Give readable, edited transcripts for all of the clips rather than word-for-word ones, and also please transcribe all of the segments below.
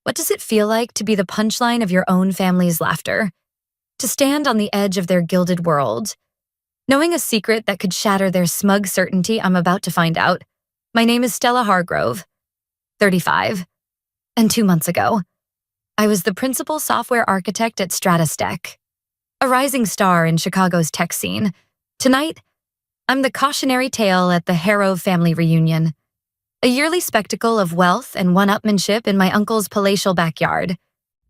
What does it feel like to be the punchline of your own family's laughter? To stand on the edge of their gilded world? Knowing a secret that could shatter their smug certainty I'm about to find out. My name is Stella Hargrove, 35. And 2 months ago, I was the principal software architect at Stratastech, a rising star in Chicago's tech scene. Tonight, I'm the cautionary tale at the Harrow family reunion, a yearly spectacle of wealth and one-upmanship in my uncle's palatial backyard.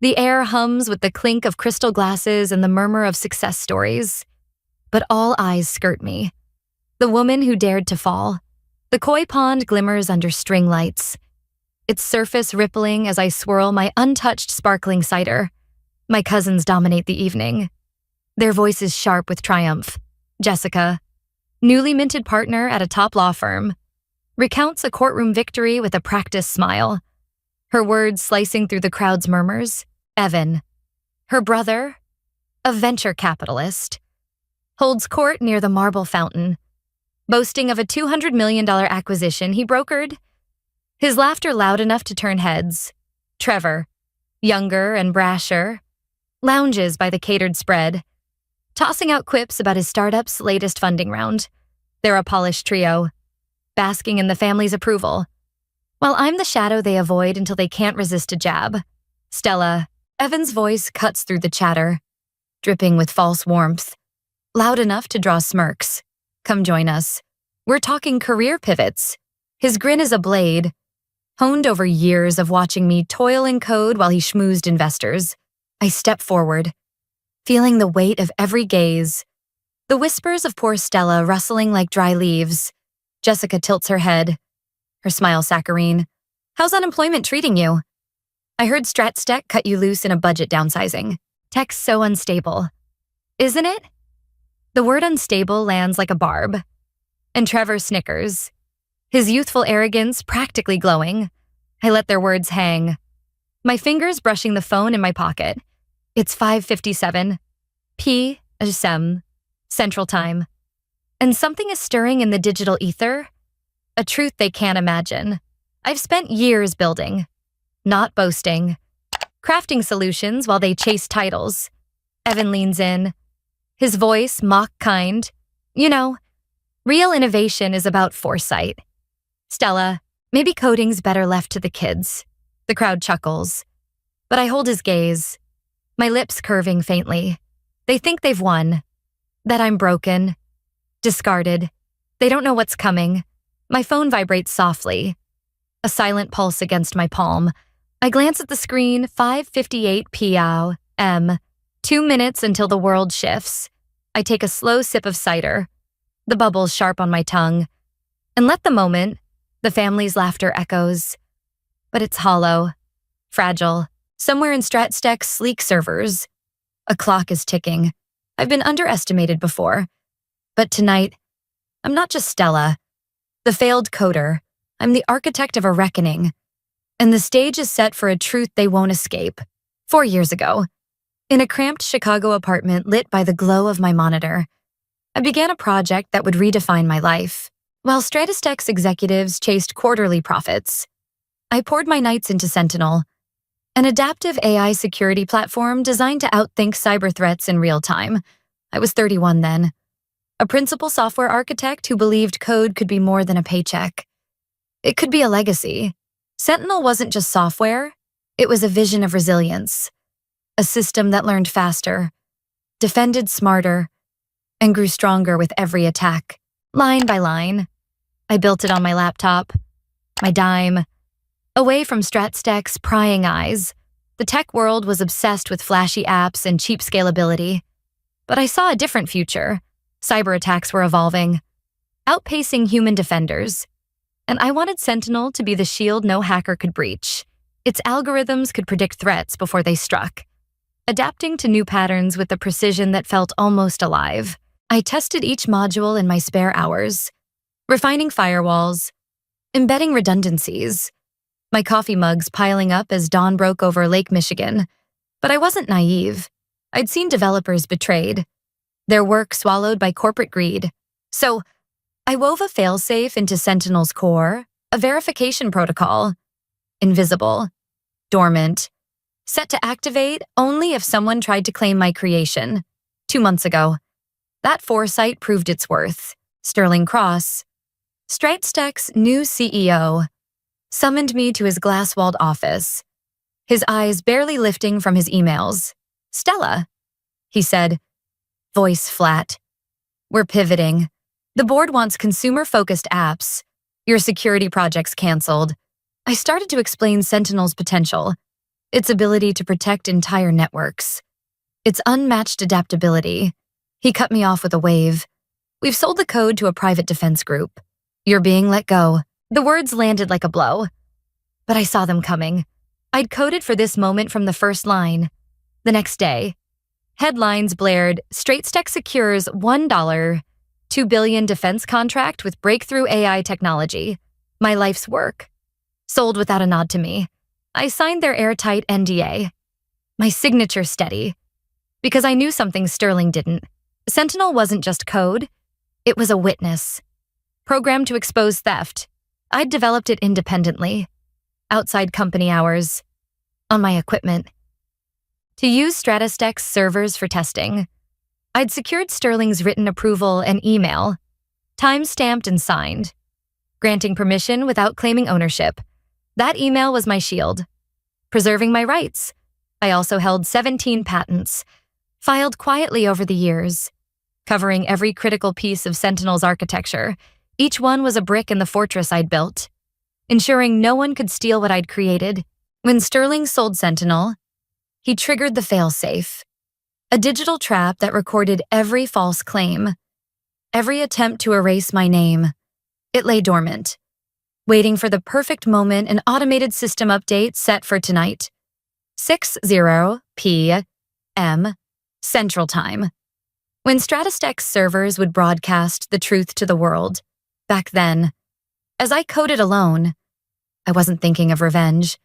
The air hums with the clink of crystal glasses and the murmur of success stories. But all eyes skirt me. The woman who dared to fall. The koi pond glimmers under string lights, its surface rippling as I swirl my untouched sparkling cider. My cousins dominate the evening, their voices sharp with triumph. Jessica, newly minted partner at a top law firm, recounts a courtroom victory with a practiced smile, her words slicing through the crowd's murmurs. Evan, her brother, a venture capitalist, holds court near the marble fountain, boasting of a $200 million acquisition he brokered. His laughter loud enough to turn heads. Trevor, younger and brasher, lounges by the catered spread, tossing out quips about his startup's latest funding round. They're a polished trio, basking in the family's approval, while I'm the shadow they avoid until they can't resist a jab. Stella, Evan's voice cuts through the chatter, dripping with false warmth, loud enough to draw smirks. Come join us. We're talking career pivots. His grin is a blade, honed over years of watching me toil in code while he schmoozed investors. I step forward, feeling the weight of every gaze, the whispers of poor Stella rustling like dry leaves. Jessica tilts her head, her smile saccharine. How's unemployment treating you? I heard Stratstech cut you loose in a budget downsizing. Tech's so unstable. Isn't it? The word unstable lands like a barb. And Trevor snickers, his youthful arrogance practically glowing. I let their words hang, my fingers brushing the phone in my pocket. It's 5:57 p.m. Central Time. And something is stirring in the digital ether, a truth they can't imagine. I've spent years building, not boasting, crafting solutions while they chase titles. Evan leans in, his voice mock kind. You know, real innovation is about foresight. Stella, maybe coding's better left to the kids. The crowd chuckles, but I hold his gaze, my lips curving faintly. They think they've won, that I'm broken, discarded. They don't know what's coming. My phone vibrates softly, a silent pulse against my palm. I glance at the screen, 5:58 p.m., 2 minutes until the world shifts. I take a slow sip of cider, the bubbles sharp on my tongue, and let the moment, the family's laughter echoes. But it's hollow, fragile. Somewhere in Stratstech's sleek servers, a clock is ticking. I've been underestimated before, but tonight, I'm not just Stella, the failed coder. I'm the architect of a reckoning, and the stage is set for a truth they won't escape. 4 years ago, in a cramped Chicago apartment lit by the glow of my monitor, I began a project that would redefine my life. While Stratastech's executives chased quarterly profits, I poured my nights into Sentinel, an adaptive AI security platform designed to outthink cyber threats in real time. I was 31 then, a principal software architect who believed code could be more than a paycheck. It could be a legacy. Sentinel wasn't just software, it was a vision of resilience, a system that learned faster, defended smarter, and grew stronger with every attack. Line by line, I built it on my laptop, my dime, away from Stratstech's prying eyes. The tech world was obsessed with flashy apps and cheap scalability. But I saw a different future. Cyber attacks were evolving, outpacing human defenders. And I wanted Sentinel to be the shield no hacker could breach. Its algorithms could predict threats before they struck, adapting to new patterns with a precision that felt almost alive. I tested each module in my spare hours, refining firewalls, embedding redundancies, my coffee mugs piling up as dawn broke over Lake Michigan. But I wasn't naive. I'd seen developers betrayed, their work swallowed by corporate greed. So I wove a failsafe into Sentinel's core, a verification protocol, invisible, dormant, set to activate only if someone tried to claim my creation. 2 months ago, that foresight proved its worth. Sterling Cross, StripesTech's new CEO, summoned me to his glass-walled office, his eyes barely lifting from his emails. "Stella," he said, voice flat. "We're pivoting. The board wants consumer-focused apps. Your security project's canceled." I started to explain Sentinel's potential, its ability to protect entire networks, its unmatched adaptability. He cut me off with a wave. "We've sold the code to a private defense group. You're being let go." The words landed like a blow, but I saw them coming. I'd coded for this moment from the first line. The next day, headlines blared, StripesTech secures $1, $2 billion defense contract with breakthrough AI technology. My life's work. Sold without a nod to me. I signed their airtight NDA. My signature steady. Because I knew something Sterling didn't. Sentinel wasn't just code. It was a witness. Programmed to expose theft. I'd developed it independently. Outside company hours. On my equipment. To use StripesTech's servers for testing. I'd secured Sterling's written approval and email. Time-stamped and signed. Granting permission without claiming ownership. That email was my shield. Preserving my rights. I also held 17 patents, filed quietly over the years, covering every critical piece of Sentinel's architecture. Each one was a brick in the fortress I'd built, ensuring no one could steal what I'd created. When Sterling sold Sentinel, he triggered the failsafe, a digital trap that recorded every false claim, every attempt to erase my name. It lay dormant, waiting for the perfect moment. An automated system update set for tonight, 6:00 p.m. Central Time. When StripesTech's servers would broadcast the truth to the world. Back then, as I coded alone, I wasn't thinking of revenge.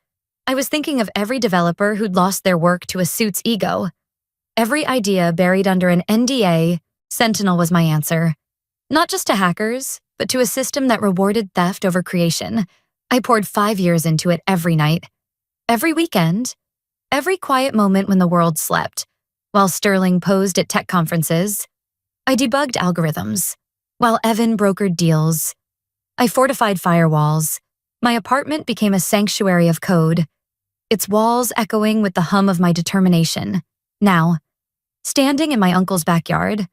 I was thinking of every developer who'd lost their work to a suit's ego. Every idea buried under an NDA. Sentinel was my answer. Not just to hackers, but to a system that rewarded theft over creation. I poured 5 years into it every night, every weekend, every quiet moment when the world slept. While Sterling posed at tech conferences, I debugged algorithms. While Evan brokered deals, I fortified firewalls. My apartment became a sanctuary of code, its walls echoing with the hum of my determination. Now, standing in my uncle's backyard,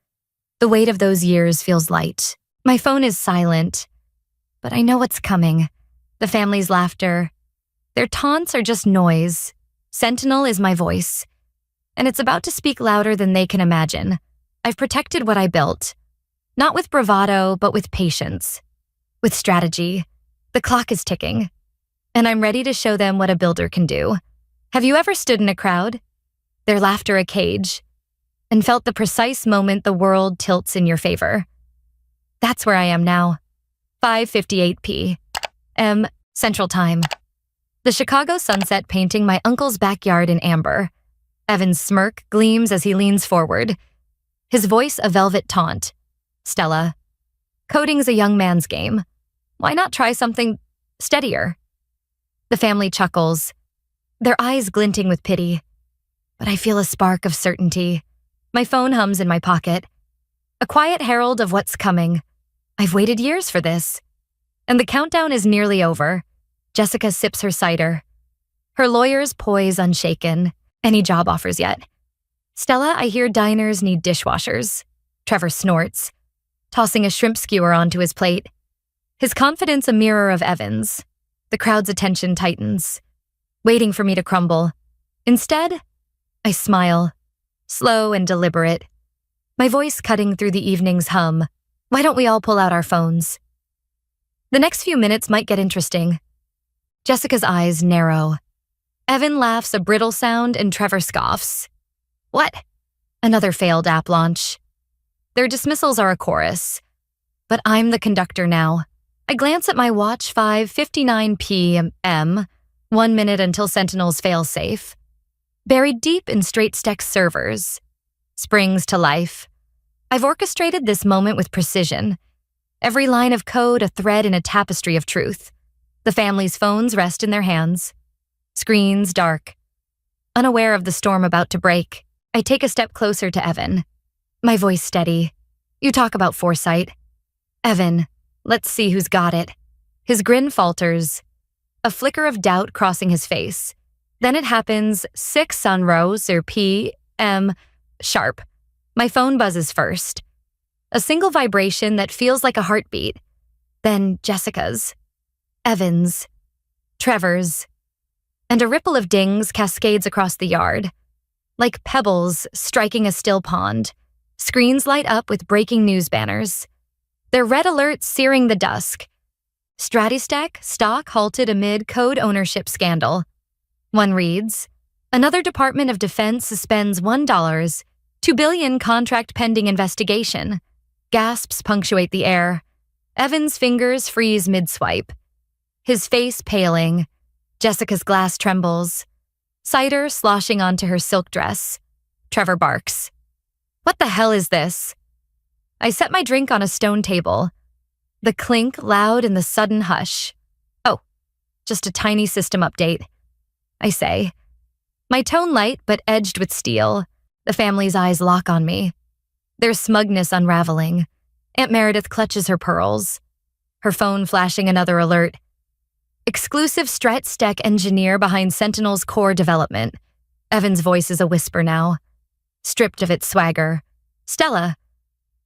the weight of those years feels light. My phone is silent, but I know what's coming. The family's laughter. Their taunts are just noise. Sentinel is my voice, and it's about to speak louder than they can imagine. I've protected what I built, not with bravado, but with patience, with strategy. The clock is ticking, and I'm ready to show them what a builder can do. Have you ever stood in a crowd, their laughter a cage, and felt the precise moment the world tilts in your favor? That's where I am now. 5:58 p.m. Central Time. The Chicago sunset painting my uncle's backyard in amber. Evan's smirk gleams as he leans forward, his voice a velvet taunt. "Stella, coding's a young man's game. Why not try something steadier?" The family chuckles, their eyes glinting with pity. But I feel a spark of certainty. My phone hums in my pocket, a quiet herald of what's coming. I've waited years for this. And the countdown is nearly over. Jessica sips her cider. Her lawyer's poise unshaken. Any job offers yet? "Stella, I hear diners need dishwashers." Trevor snorts, tossing a shrimp skewer onto his plate. His confidence a mirror of Evan's. The crowd's attention tightens, waiting for me to crumble. Instead, I smile, slow and deliberate, my voice cutting through the evening's hum. Why don't we all pull out our phones? The next few minutes might get interesting. Jessica's eyes narrow. Evan laughs a brittle sound and Trevor scoffs. What? Another failed app launch. Their dismissals are a chorus. But I'm the conductor now. I glance at my watch, 5:59 p.m., 1 minute until Sentinel's failsafe. Buried deep in StripesTech servers. Springs to life. I've orchestrated this moment with precision. Every line of code a thread in a tapestry of truth. The family's phones rest in their hands. Screens dark. Unaware of the storm about to break, I take a step closer to Evan. My voice steady. You talk about foresight. Evan, let's see who's got it. His grin falters. A flicker of doubt crossing his face. Then it happens 6 sunrows or p.m. sharp. My phone buzzes first. A single vibration that feels like a heartbeat. Then Jessica's. Evan's. Trevor's. And a ripple of dings cascades across the yard. Like pebbles striking a still pond, screens light up with breaking news banners. Their red alerts searing the dusk. Stratistech stock halted amid code ownership scandal. One reads, another Department of Defense suspends $1, $2 billion contract pending investigation. Gasps punctuate the air. Evan's fingers freeze mid-swipe. His face paling. Jessica's glass trembles. Cider sloshing onto her silk dress. Trevor barks. What the hell is this? I set my drink on a stone table. The clink loud in the sudden hush. Oh, just a tiny system update, I say. My tone light but edged with steel. The family's eyes lock on me. Their smugness unraveling. Aunt Meredith clutches her pearls. Her phone flashing another alert. Exclusive Strat-Stech engineer behind Sentinel's core development. Evan's voice is a whisper now. Stripped of its swagger. Stella,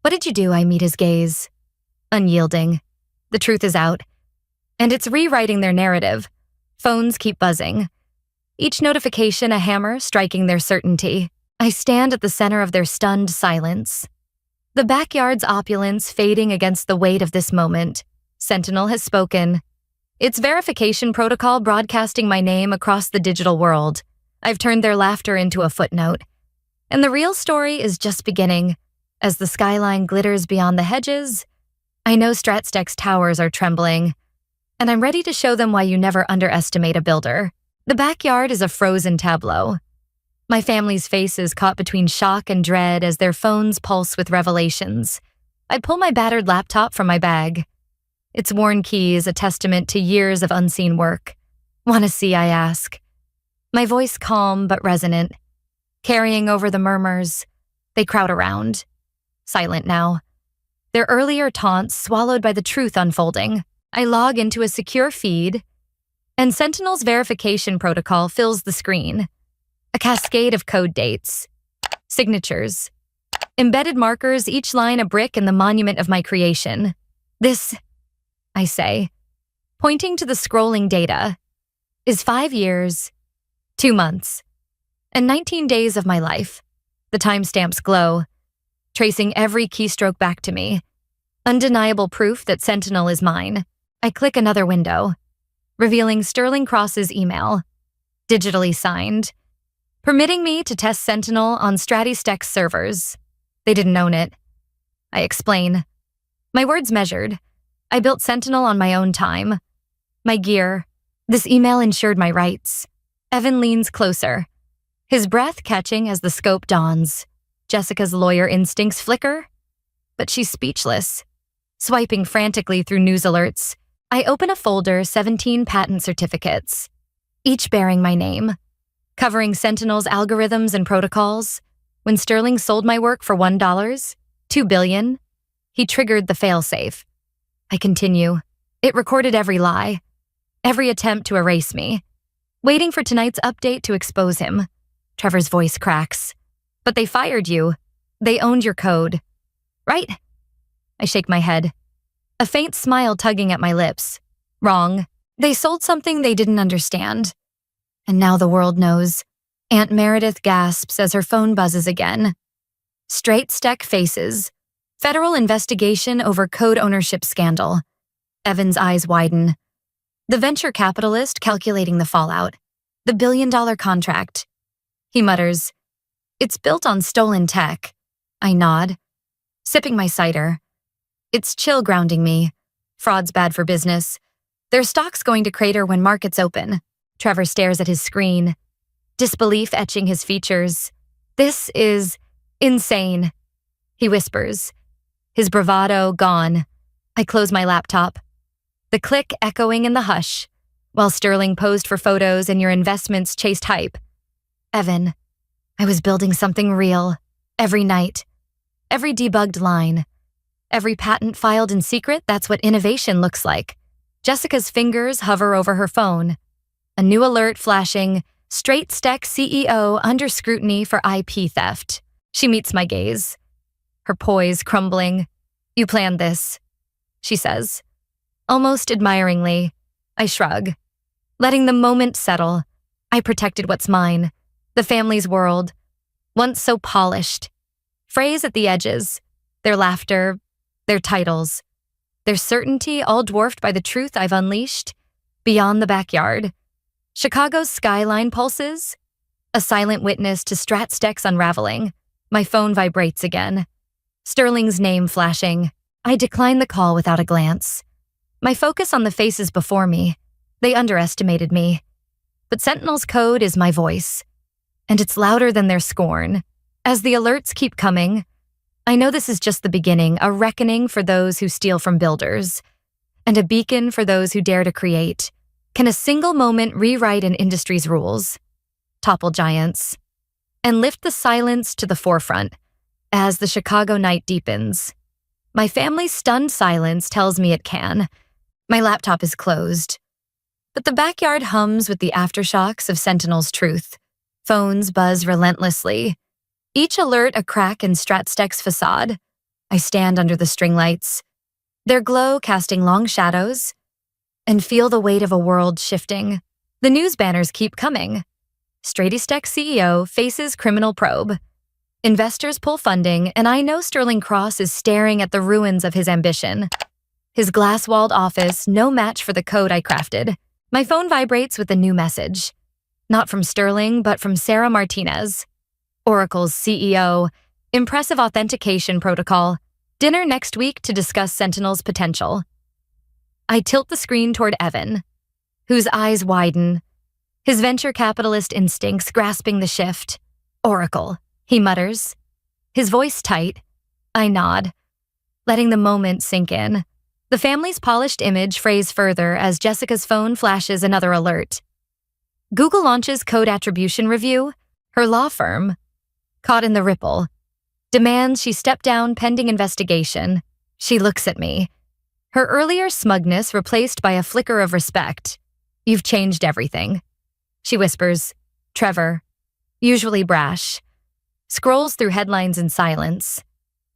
what did you do? I meet his gaze. Unyielding. The truth is out. And it's rewriting their narrative. Phones keep buzzing. Each notification a hammer striking their certainty. I stand at the center of their stunned silence. The backyard's opulence fading against the weight of this moment. Sentinel has spoken. Its verification protocol broadcasting my name across the digital world. I've turned their laughter into a footnote. And the real story is just beginning. As the skyline glitters beyond the hedges, I know Strat-Stech's towers are trembling. And I'm ready to show them why you never underestimate a builder. The backyard is a frozen tableau. My family's faces caught between shock and dread as their phones pulse with revelations. I pull my battered laptop from my bag. Its worn key is a testament to years of unseen work. Want to see, I ask. My voice calm but resonant. Carrying over the murmurs, they crowd around. Silent now. Their earlier taunts swallowed by the truth unfolding. I log into a secure feed, and Sentinel's verification protocol fills the screen. A cascade of code dates. Signatures. Embedded markers, each line a brick in the monument of my creation. This, I say, pointing to the scrolling data, is 5 years, 2 months, and 19 days of my life. The timestamps glow, tracing every keystroke back to me. Undeniable proof that Sentinel is mine. I click another window, revealing Sterling Cross's email, digitally signed, permitting me to test Sentinel on Stratistech's servers. They didn't own it. I explain. My words measured. I built Sentinel on my own time. My gear. This email ensured my rights. Evan leans closer, his breath catching as the scope dawns. Jessica's lawyer instincts flicker, but she's speechless. Swiping frantically through news alerts, I open a folder, 17 patent certificates, each bearing my name, covering Sentinel's algorithms and protocols. When Sterling sold my work for $1, $2 billion, he triggered the failsafe. I continue. It recorded every lie, every attempt to erase me. Waiting for tonight's update to expose him. Trevor's voice cracks. But they fired you. They owned your code. Right? I shake my head. A faint smile tugging at my lips. Wrong. They sold something they didn't understand. And now the world knows. Aunt Meredith gasps as her phone buzzes again. Strat-Stech faces. Federal investigation over code ownership scandal. Evan's eyes widen. The venture capitalist calculating the fallout. The billion-dollar contract. He mutters, "It's built on stolen tech." I nod, sipping my cider. It's chill grounding me. Fraud's bad for business. Their stock's going to crater when markets open. Trevor stares at his screen, disbelief etching his features. This is insane, he whispers, his bravado gone. I close my laptop. The click echoing in the hush. while Sterling posed for photos and your investments chased hype. Evan, I was building something real. Every night. Every debugged line. Every patent filed in secret, that's what innovation looks like. Jessica's fingers hover over her phone. A new alert flashing, Straight Stack CEO under scrutiny for IP theft. She meets my gaze. Her poise crumbling. You planned this, she says. Almost admiringly, I shrug. Letting the moment settle, I protected what's mine. The family's world. Once so polished. Frays at the edges. Their laughter. Their titles. Their certainty all dwarfed by the truth I've unleashed. Beyond the backyard. Chicago's skyline pulses. A silent witness to StratStack's unraveling. My phone vibrates again. Sterling's name flashing. I decline the call without a glance. My focus on the faces before me. They underestimated me. But Sentinel's code is my voice. And it's louder than their scorn. As the alerts keep coming, I know this is just the beginning, a reckoning for those who steal from builders, and a beacon for those who dare to create. Can a single moment rewrite an industry's rules, topple giants, and lift the silence to the forefront as the Chicago night deepens? My family's stunned silence tells me it can. My laptop is closed, but the backyard hums with the aftershocks of Sentinel's truth. Phones buzz relentlessly. Each alert a crack in StratStack's facade. I stand under the string lights, their glow casting long shadows, and feel the weight of a world shifting. The news banners keep coming. StratStack CEO faces criminal probe. Investors pull funding, and I know Sterling Cross is staring at the ruins of his ambition. His glass-walled office, no match for the code I crafted. My phone vibrates with a new message. Not from Sterling, but from Sarah Martinez, Oracle's CEO. Impressive authentication protocol. Dinner next week to discuss Sentinel's potential. I tilt the screen toward Evan, whose eyes widen, his venture capitalist instincts grasping the shift. Oracle, he mutters, his voice tight. I nod, letting the moment sink in. The family's polished image frays further as Jessica's phone flashes another alert. Google launches code attribution review. Her law firm, caught in the ripple, demands she step down pending investigation. She looks at me, her earlier smugness replaced by a flicker of respect. You've changed everything, she whispers. Trevor, usually brash, scrolls through headlines in silence.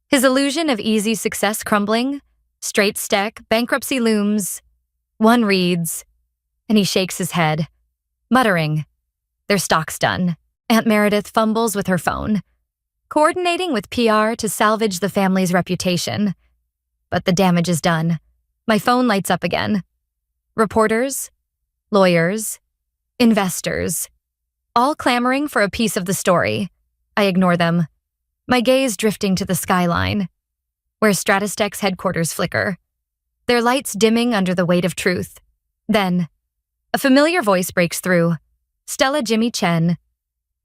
His illusion of easy success crumbling. StratStack, bankruptcy looms. One reads, and he shakes his head, muttering, their stock's done. Aunt Meredith fumbles with her phone, coordinating with PR to salvage the family's reputation. But the damage is done. My phone lights up again. Reporters, lawyers, investors, all clamoring for a piece of the story. I ignore them, my gaze drifting to the skyline, where StratStack's headquarters flicker, their lights dimming under the weight of truth. Then, a familiar voice breaks through. Stella Jimmy Chen,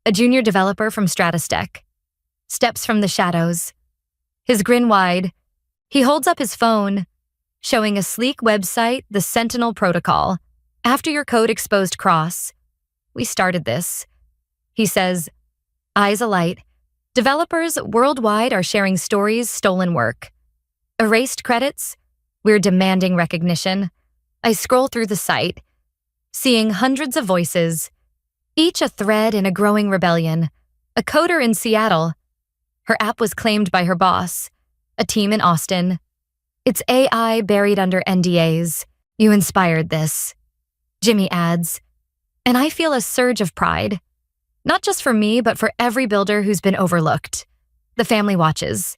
a junior developer from StratStack, steps from the shadows. His grin wide, he holds up his phone, showing a sleek website, the Sentinel Protocol. After your code exposed Cross, we started this. He says, eyes alight. Developers worldwide are sharing stories, stolen work. Erased credits, we're demanding recognition. I scroll through the site, seeing hundreds of voices, each a thread in a growing rebellion. A coder in Seattle. Her app was claimed by her boss. A team in Austin. It's AI buried under NDAs. You inspired this, Jimmy adds. And I feel a surge of pride. Not just for me, but for every builder who's been overlooked. The family watches,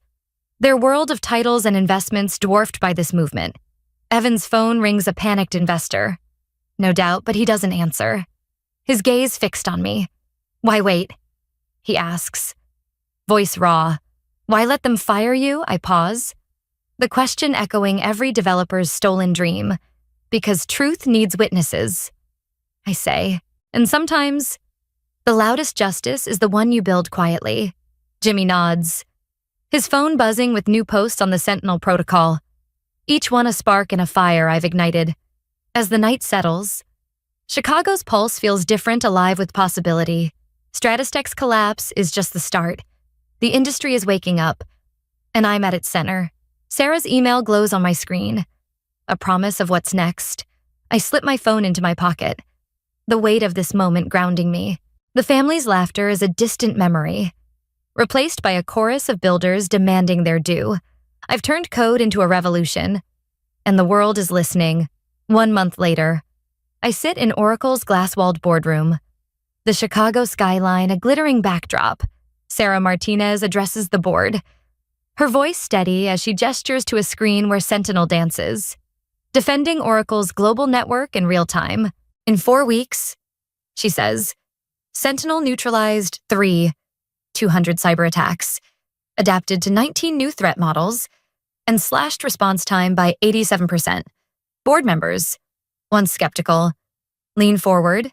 their world of titles and investments dwarfed by this movement. Evan's phone rings a panicked investor. No doubt, but he doesn't answer. His gaze fixed on me. Why wait? He asks. Voice raw. Why let them fire you? I pause. The question echoing every developer's stolen dream. Because truth needs witnesses, I say. And sometimes, the loudest justice is the one you build quietly. Jimmy nods, his phone buzzing with new posts on the Sentinel Protocol. Each one a spark in a fire I've ignited. As the night settles, Chicago's pulse feels different, alive with possibility. Stratostech's collapse is just the start. The industry is waking up, and I'm at its center. Sarah's email glows on my screen. A promise of what's next. I slip my phone into my pocket, the weight of this moment grounding me. The family's laughter is a distant memory, replaced by a chorus of builders demanding their due. I've turned code into a revolution, and the world is listening. 1 month later, I sit in Oracle's glass-walled boardroom. The Chicago skyline, a glittering backdrop. Sarah Martinez addresses the board, her voice steady as she gestures to a screen where Sentinel dances, defending Oracle's global network in real time. In 4 weeks, she says, Sentinel neutralized 200 cyber attacks, adapted to 19 new threat models, and slashed response time by 87%. Board members, once skeptical, lean forward.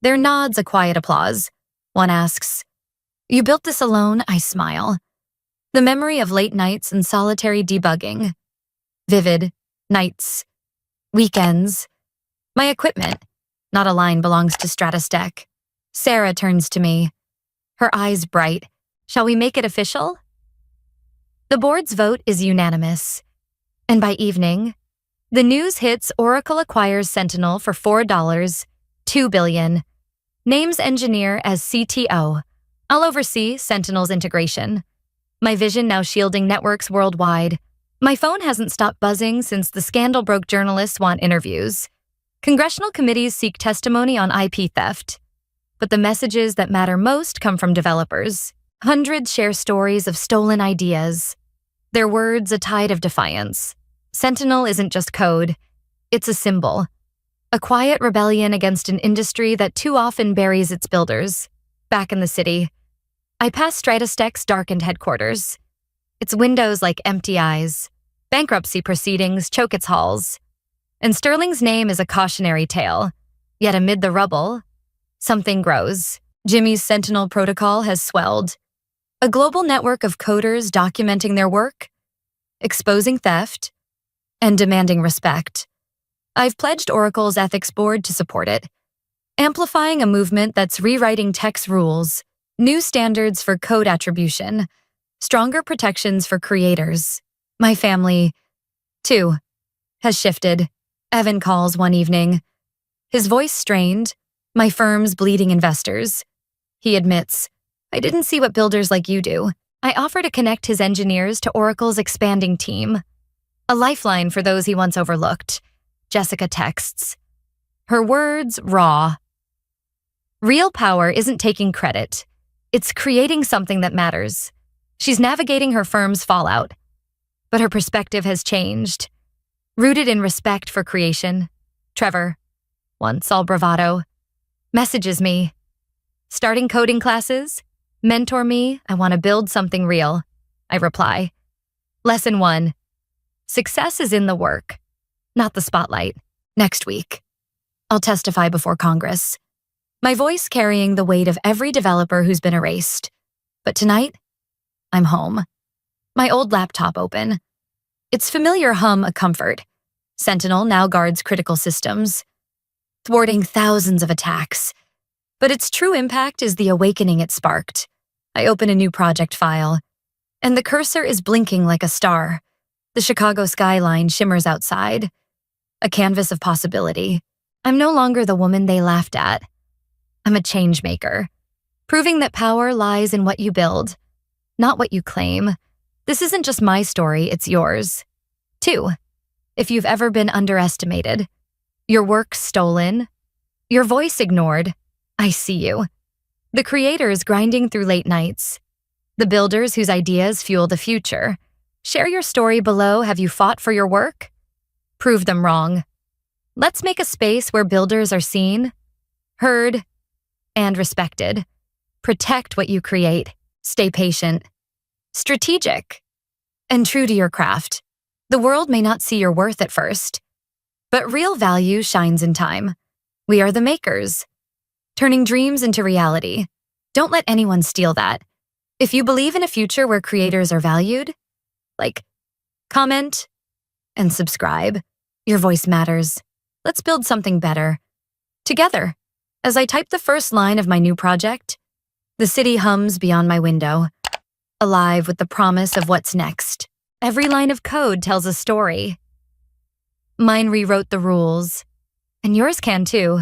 Their nods a quiet applause. One asks, "You built this alone?" I smile. The memory of late nights and solitary debugging. Vivid nights, weekends. My equipment, not a line, belongs to Stratostech. Sarah turns to me, her eyes bright. Shall we make it official? The board's vote is unanimous. And by evening, the news hits: Oracle acquires Sentinel for $4, $2 billion. Names engineer as CTO. I'll oversee Sentinel's integration. My vision now shielding networks worldwide. My phone hasn't stopped buzzing since the scandal broke. Journalists want interviews. Congressional committees seek testimony on IP theft. But the messages that matter most come from developers. Hundreds share stories of stolen ideas. Their words a tide of defiance. Sentinel isn't just code. It's a symbol. A quiet rebellion against an industry that too often buries its builders. Back in the city, I pass Stratostech's darkened headquarters. Its windows like empty eyes. Bankruptcy proceedings choke its halls. And Sterling's name is a cautionary tale. Yet amid the rubble, something grows. Jimmy's Sentinel protocol has swelled. A global network of coders documenting their work, exposing theft, and demanding respect. I've pledged Oracle's ethics board to support it, amplifying a movement that's rewriting tech's rules, new standards for code attribution, stronger protections for creators. My family, too, has shifted. Evan calls one evening, his voice strained. My firm's bleeding investors. He admits, I didn't see what builders like you do. I offer to connect his engineers to Oracle's expanding team. A lifeline for those he once overlooked. Jessica texts. Her words raw. Real power isn't taking credit. It's creating something that matters. She's navigating her firm's fallout. But her perspective has changed. Rooted in respect for creation. Trevor, once all bravado, messages me. Starting coding classes? Mentor me, I want to build something real. I reply. Lesson 1. Success is in the work, not the spotlight. Next week, I'll testify before Congress. My voice carrying the weight of every developer who's been erased. But tonight, I'm home. My old laptop open. Its familiar hum a comfort. Sentinel now guards critical systems, thwarting thousands of attacks. But its true impact is the awakening it sparked. I open a new project file, and the cursor is blinking like a star. The Chicago skyline shimmers outside, a canvas of possibility. I'm no longer the woman they laughed at. I'm a change maker, proving that power lies in what you build, not what you claim. This isn't just my story, it's yours. 2. If you've ever been underestimated, your work stolen, your voice ignored, I see you. The creators grinding through late nights, the builders whose ideas fuel the future. Share your story below. Have you fought for your work? Prove them wrong. Let's make a space where builders are seen, heard, and respected. Protect what you create. Stay patient, strategic, and true to your craft. The world may not see your worth at first, but real value shines in time. We are the makers, turning dreams into reality. Don't let anyone steal that. If you believe in a future where creators are valued, like, comment, and subscribe. Your voice matters. Let's build something better Together, as I type the first line of my new project, the city hums beyond my window, alive with the promise of what's next. Every line of code tells a story. Mine rewrote the rules, and yours can too.